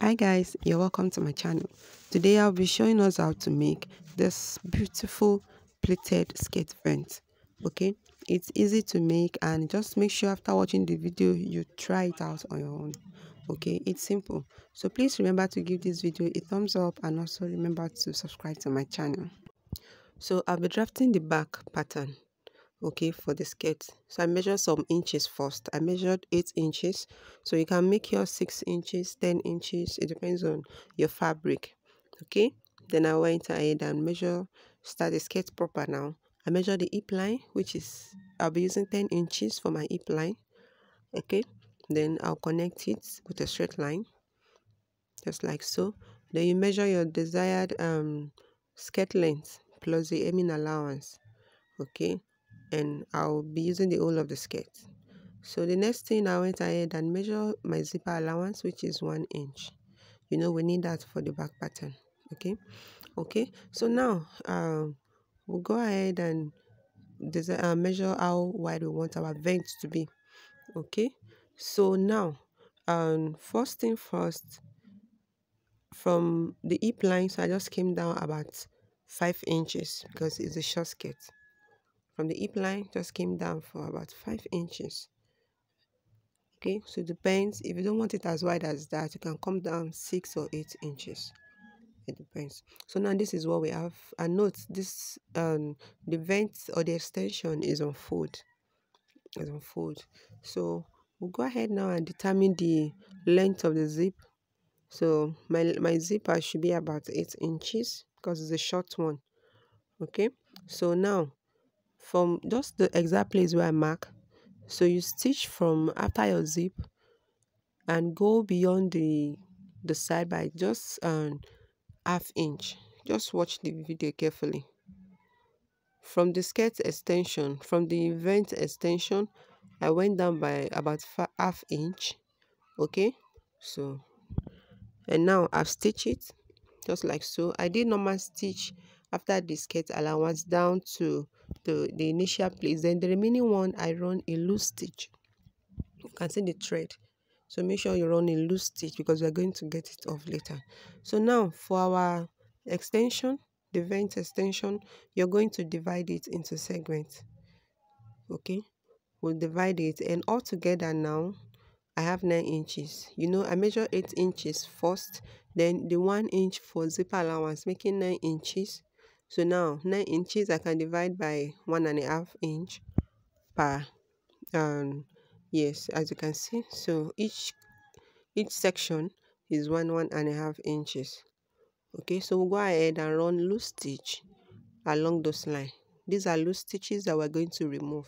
Hi guys, you're welcome to my channel. Today I'll be showing us how to make this beautiful pleated skirt vent. Okay, it's easy to make, and just make sure after watching the video you try it out on your own. Okay, it's simple. So please remember to give this video a thumbs up, and also remember to subscribe to my channel. So I'll be drafting the back pattern, okay, for the skirt. So I measured some inches first. I measured 8 inches, so you can make your 6 inches, 10 inches, it depends on your fabric. Okay, then I went ahead and start the skirt proper. Now I measure the hip line, which is, I'll be using 10 inches for my hip line. Okay, then I'll connect it with a straight line, just like so. Then you measure your desired skirt length plus the hemming allowance. Okay, and I'll be using the whole of the skirt. So the next thing, I went ahead and measure my zipper allowance, which is 1 inch. You know, we need that for the back pattern. Okay, so now we'll go ahead and measure how wide we want our vent to be. Okay, so now first thing first, from the hip line, so I just came down about 5 inches because it's a short skirt. From the hip line, just came down for about 5 inches. Okay, so it depends. If you don't want it as wide as that, you can come down 6 or 8 inches. It depends. So now this is what we have. And note this, the vent or the extension is on fold. So we'll go ahead now and determine the length of the zip. So my zipper should be about 8 inches because it's a short one. Okay, so now from just the exact place where I mark, so you stitch from after your zip and go beyond the side by just half inch. Just watch the video carefully. From the skirt extension, from the vent extension, I went down by about half inch. Okay, so, and now I've stitched it just like so. I did normal stitch after the skirt allowance down to the initial place, then the remaining one I run a loose stitch. You can see the thread, so make sure you run a loose stitch because we're going to get it off later. So now for our extension, the vent extension, you're going to divide it into segments. Okay, we'll divide it, and all together now I have 9 inches. You know, I measure 8 inches first, then the 1 inch for zipper allowance, making 9 inches. So now 9 inches I can divide by 1.5 inch per yes, as you can see. So each section is 1.5 inches. Okay, so we'll go ahead and run loose stitch along those lines. These are loose stitches that we're going to remove.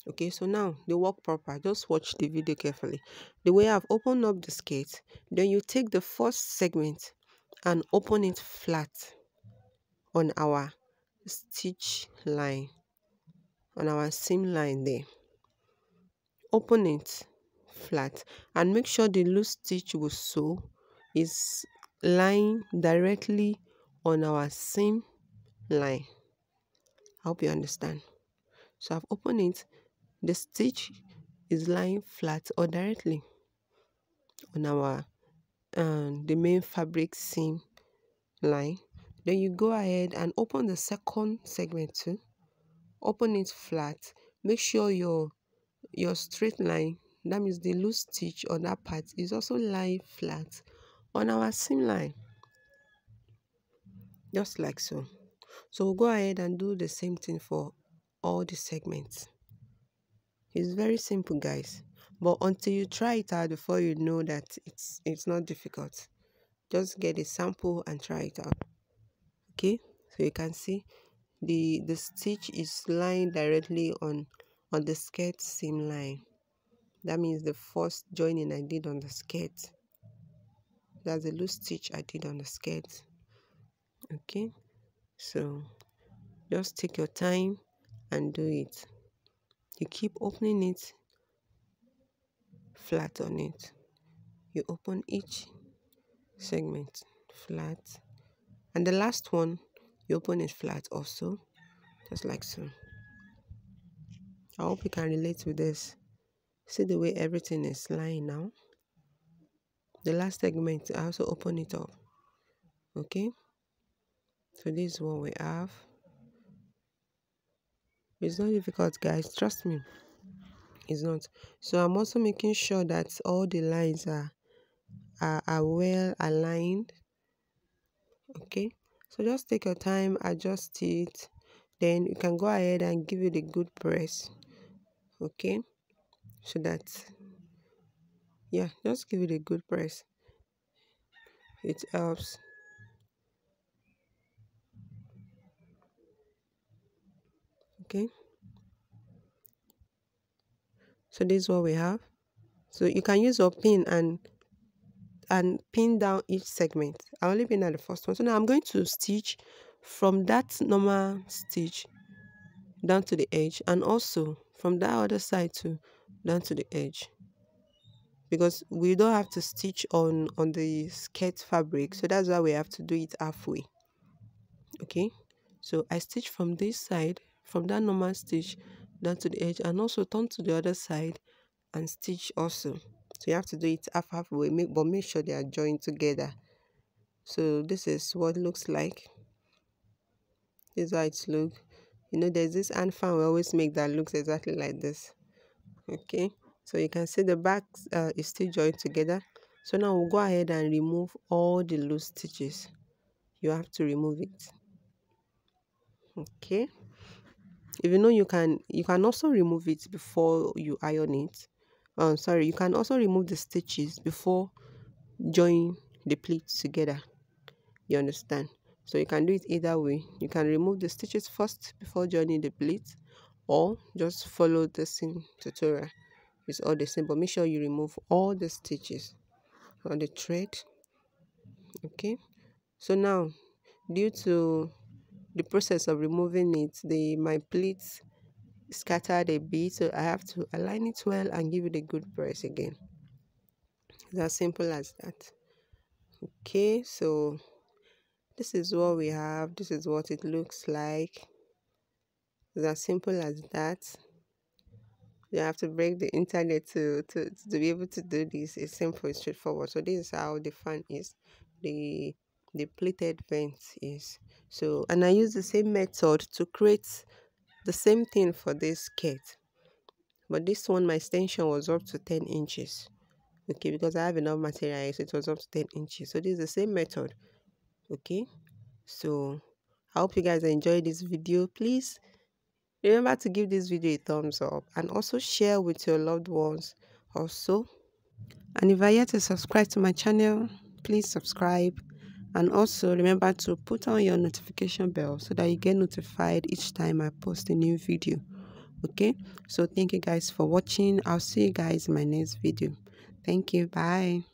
Okay, so now they work proper. Just watch the video carefully. The way I've opened up the skirt, then you take the first segment and open it flat on our stitch line, on our seam line there. Open it flat and make sure the loose stitch we sew is lying directly on our seam line. I hope you understand. So I've opened it, the stitch is lying flat or directly on our the main fabric seam line. Then you go ahead and open the second segment too. Open it flat. Make sure your straight line, that means the loose stitch on that part, is also lying flat on our seam line, just like so. So we'll go ahead and do the same thing for all the segments. It's very simple, guys, but until you try it out before you know that it's not difficult. Just get a sample and try it out. Okay, so you can see the stitch is lying directly on the skirt seam line. That means the first joining I did on the skirt, that's the loose stitch I did on the skirt. Okay, so just take your time and do it. You keep opening it flat on it. You open each segment flat, and the last one you open it flat also, just like so. I hope you can relate with this. See the way everything is lying now. the last segment, I also open it up. Okay, so this is what we have. It's not difficult, guys, trust me, it's not. So I'm also making sure that all the lines are well aligned. Okay, so just take your time, adjust it, then you can go ahead and give it a good press. Okay, so that, yeah, just give it a good press, it helps. Okay, so this is what we have. So you can use your pin and pin down each segment. I only pin at the first one. So now I'm going to stitch from that normal stitch down to the edge, and also from that other side too down to the edge, because we don't have to stitch on the skirt fabric, so that's why we have to do it halfway. Okay, so I stitch from this side, from that normal stitch down to the edge, and also turn to the other side and stitch also. So you have to do it halfway, but make sure they are joined together. So this is what it looks like. This is how it looks. You know, there's this hand fan we always make that looks exactly like this. Okay, so you can see the back is still joined together. So now we'll go ahead and remove all the loose stitches. You have to remove it. Okay, if you know, you can also remove it before you iron it. Sorry, you can also remove the stitches before join the pleats together. You understand? So you can do it either way. You can remove the stitches first before joining the pleats, or just follow the same tutorial. It's all the same, but make sure you remove all the stitches on the thread. Okay, so now, due to the process of removing it, my pleats scattered a bit, so I have to align it well and give it a good press again. It's as simple as that. Okay, so this is what we have. This is what it looks like. It's as simple as that. You have to break the internet to be able to do this. It's simple, it's straightforward. So this is how the fan is. The the pleated vent is. So, and I use the same method to create the same thing for this skirt. But this one, my extension was up to 10 inches. Okay, because I have enough material, so it was up to 10 inches. So this is the same method. Okay, so I hope you guys enjoyed this video. Please remember to give this video a thumbs up and also share with your loved ones also. And if I yet to subscribe to my channel, please subscribe. And also remember to put on your notification bell so that you get notified each time I post a new video. Okay, so thank you guys for watching. I'll see you guys in my next video. Thank you. Bye.